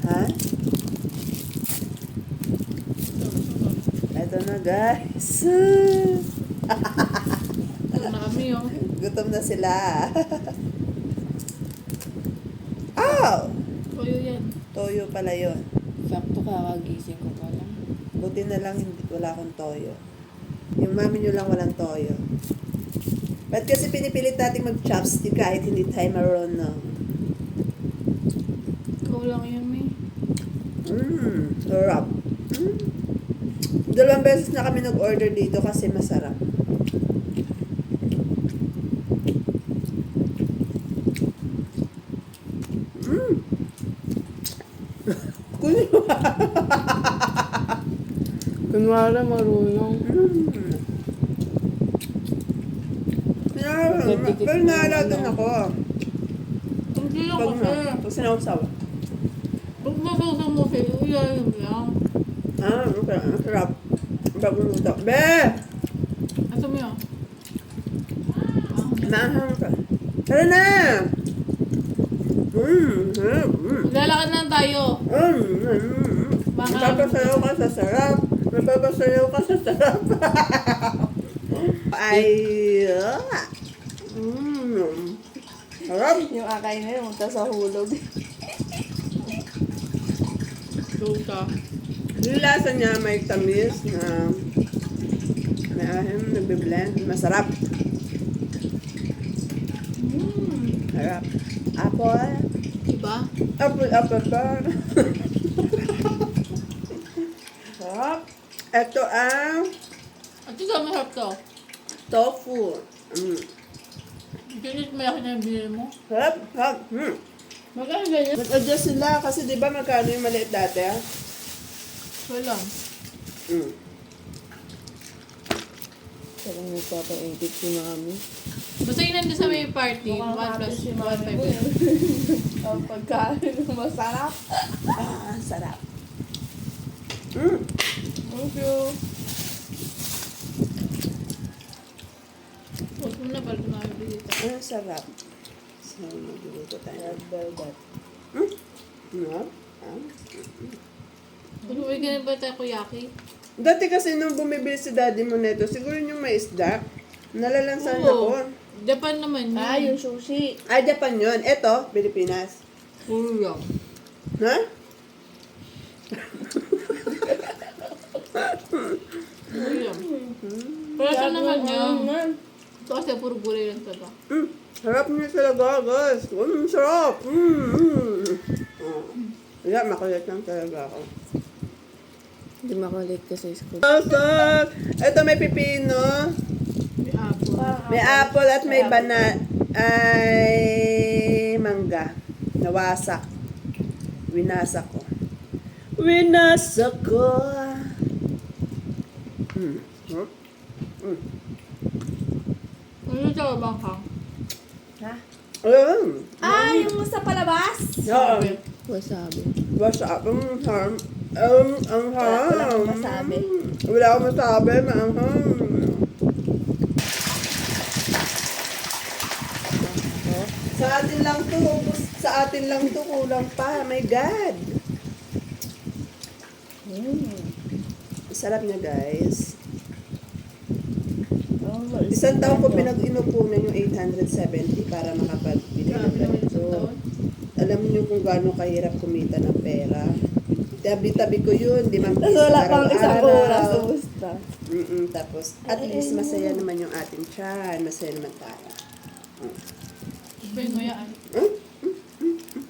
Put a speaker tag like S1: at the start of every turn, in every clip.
S1: Ha? Ito na guys.
S2: Ito na kami, oh.
S1: Gutom na sila. Ow!
S2: Toyo yan.
S1: Toyo pala yun.
S3: Sakto kakagising ko pa lang.
S1: Buti na lang wala akong toyo. Yung mami nyo lang walang toyo. Ba't kasi pinipilit natin mag-chopstick kahit hindi tayo marunong?
S2: Ikaw lang yun, May.
S1: Sarap. Dalawang beses na kami nag-order dito kasi masarap.
S3: Kunwari marunong.
S1: Pero naalala din ako.
S2: Hindi lang
S1: Pag
S2: kasi.
S1: pag sinawsaw.
S2: Pag masasang mo sa'yo, iyayin mo lang.
S1: Okay. Ang sarap. Bagong luto. Be!
S2: Ato mo yun.
S1: Maahang ka. Tara na!
S2: Lalakad na tayo.
S1: Magpapasayaw ka sa sarap. Magpapasayaw ka sa sarap. Ay! Sarap!
S3: Yung akay na yun, punta sa hulog.
S2: Luta.
S1: Yung lasa niya may tamis na may ahim, nagbe-blend. Masarap. Sarap. Apple.
S2: Diba?
S1: Apple pa. Sarap. Ito ang
S2: At ito masarap to.
S1: tofu.
S2: Ganit malaki na yung binili mo.
S1: Sarap. Sarap.
S2: Magkano ganyan?
S1: Nag-adjust sila kasi di ba magkano yung maliit dati?
S2: Wala.
S3: Parang nagpapa-edit si mami.
S2: Basta yun nandun sa may party. 1 plus 1.5.
S3: Ang pagkain ng masarap.
S1: Sarap.
S3: Thank you.
S2: Huwag mo na pala namin dito.
S1: Sarap. So, magluluto tayo.
S3: Red velvet.
S2: Kung uwi ka na ba tayo kuyaki?
S1: Dati kasi nung bumibili si daddy mo neto, siguro yung may isda. Nalalansan
S2: Oo.
S1: ako.
S2: Japan naman yun.
S3: Yung sushi.
S1: Japan yun. Eto, Pilipinas.
S2: Puro lang.
S1: Ha?
S2: Puro lang. Pero saan naman yun? Ito kasi puro gulay lang ito.
S1: Sarap niya talaga, guys. Sarap. Kaya makulit lang talaga ako.
S3: Hindi makulit ka sa school.
S1: Awesome! Ito may pipino.
S2: May apple.
S1: May apple at may ay mangga. Nawasak. Winasak ko. Winasak ko.
S2: Ano sa bang ka?
S3: Ha?
S1: Ayun.
S3: Yung sa palabas?
S1: Oo.
S3: Wasabi.
S1: Wasabi. Ang harap.
S3: Wala kang masabi.
S1: Wala akong masabi. Maanghang. Sa atin lang to. Sa atin lang to. Kulang pa. My God. Sarap niya, guys. Isang taon ko pinag-inupunan yung 870 para makapagbili ng ganito. Alam niyo kung gaano kahirap kumita ng pera. Tabi-tabi ko yun, 5 piso
S3: Wala pang isang oras.
S1: araw-araw.
S3: Basta.
S1: Tapos, at least masaya naman yung ating tiyan. Masaya naman tayo.
S2: Sabihin mo yan.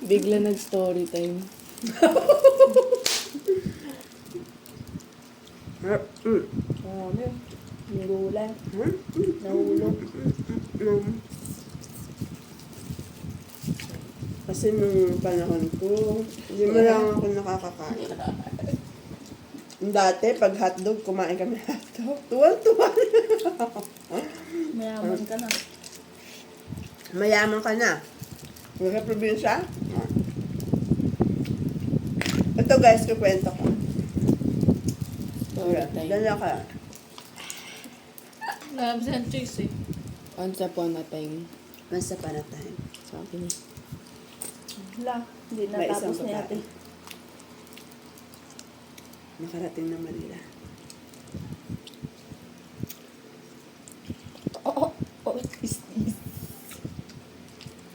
S3: Bigla nag-story time. Yung gulay. Nahulog.
S1: Kasi nung panahon ko, hindi mo lang ako nakakakain. Dati, pag hotdog, kumain kami hotdog. Tuwan-tuwan.
S3: Mayaman ka na.
S1: Mayaman ka na. Sa probinsya? Ito guys, kukwento ko.
S3: Story time.
S1: Dala ka.
S2: Nalabas ang cheese eh.
S3: Once upon a time.
S1: Once upon a time.
S3: Sa akin eh.
S4: Wala, hindi
S1: May
S4: natapos
S1: isang
S4: ni
S1: babae.
S4: ate.
S1: makarating ng Manila.
S3: What is this?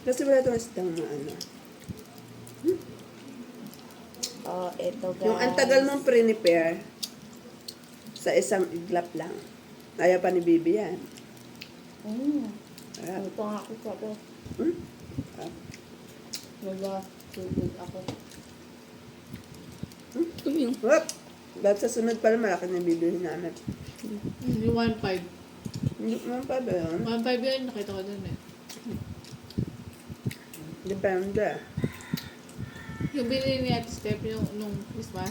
S1: Kasi wala itong isdang na ano.
S3: Oh, ito guys.
S1: Yung ang tagal mong prepare sa isang iglap lang. Ayaw pa ni Bibi yan. Ah.
S3: Ito nga ako sa ko.
S1: Hmm? Ah.
S3: Nag-tubig ako.
S2: Tuming.
S1: Whoop! Dahil sa sunod pala malaki na bibilihin namin.
S2: Yung 1.5.
S1: Hindi naman pa ba yun?
S2: 1.5 yun, nakita ko dun eh.
S1: Depende.
S2: Yung binili ni Ate Steph yung nung Christmas.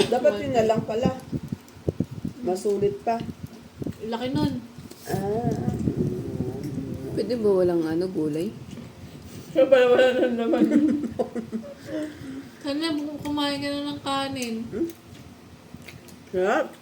S1: Dapat yun na lang pala. Masulit pa.
S2: Laki nun.
S1: Ah.
S3: Pwede ba walang gulay?
S2: Kaya pala wala na naman. Kanina kumain ka na ng kanin.
S1: Sarap.